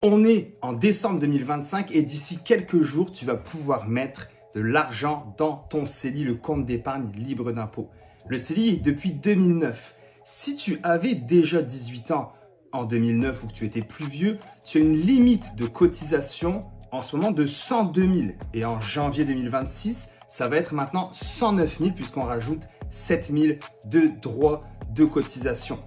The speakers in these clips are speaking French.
On est en décembre 2025 et d'ici quelques jours, tu vas pouvoir mettre de l'argent dans ton CELI, le compte d'épargne libre d'impôt. Le CELI est depuis 2009. Si tu avais déjà 18 ans en 2009 ou que tu étais plus vieux, tu as une limite de cotisation en ce moment de 102 000. Et en janvier 2026, ça va être maintenant 109 000 puisqu'on rajoute 7 000 de droits de cotisation.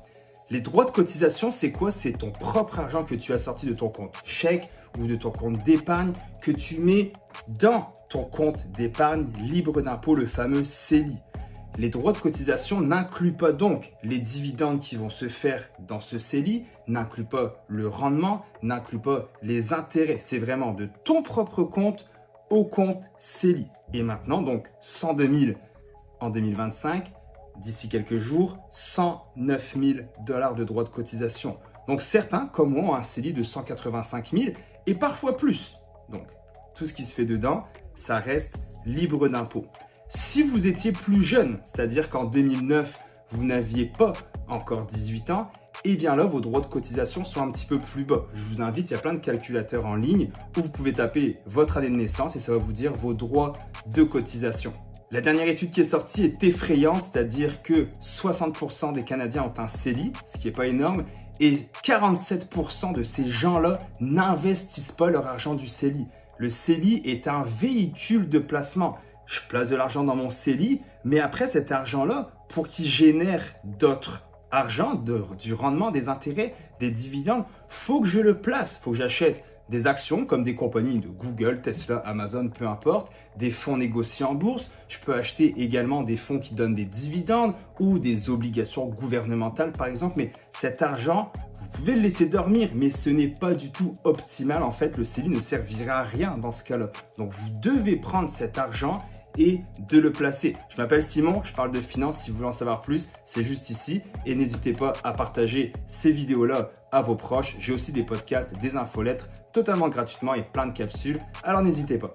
Les droits de cotisation, c'est quoi? C'est ton propre argent que tu as sorti de ton compte chèque ou de ton compte d'épargne que tu mets dans ton compte d'épargne libre d'impôt, le fameux CELI. Les droits de cotisation n'incluent pas donc les dividendes qui vont se faire dans ce CELI, n'incluent pas le rendement, n'incluent pas les intérêts. C'est vraiment de ton propre compte au compte CELI. Et maintenant, donc 102 000 en 2025. D'ici quelques jours, 109 000 $ de droits de cotisation. Donc certains, comme moi, ont un CELI de 185 000 et parfois plus. Donc tout ce qui se fait dedans, ça reste libre d'impôt. Si vous étiez plus jeune, c'est-à-dire qu'en 2009, vous n'aviez pas encore 18 ans, eh bien là, vos droits de cotisation sont un petit peu plus bas. Je vous invite, il y a plein de calculateurs en ligne où vous pouvez taper votre année de naissance et ça va vous dire vos droits de cotisation. La dernière étude qui est sortie est effrayante, c'est-à-dire que 60% des Canadiens ont un CELI, ce qui n'est pas énorme, et 47% de ces gens-là n'investissent pas leur argent du CELI. Le CELI est un véhicule de placement. Je place de l'argent dans mon CELI, mais après cet argent-là, pour qu'il génère d'autres argent, du rendement, des intérêts, des dividendes, faut que je le place, faut que j'achète des actions comme des compagnies de Google, Tesla, Amazon, peu importe, des fonds négociés en bourse. Je peux acheter également des fonds qui donnent des dividendes ou des obligations gouvernementales par exemple. Mais cet argent, vous pouvez le laisser dormir, mais ce n'est pas du tout optimal. En fait, le CELI ne servira à rien dans ce cas-là. Donc, vous devez prendre cet argent et de le placer. Je m'appelle Simon, je parle de finance. Si vous voulez en savoir plus, c'est juste ici. Et n'hésitez pas à partager ces vidéos-là à vos proches. J'ai aussi des podcasts, des infolettres totalement gratuitement et plein de capsules. Alors n'hésitez pas.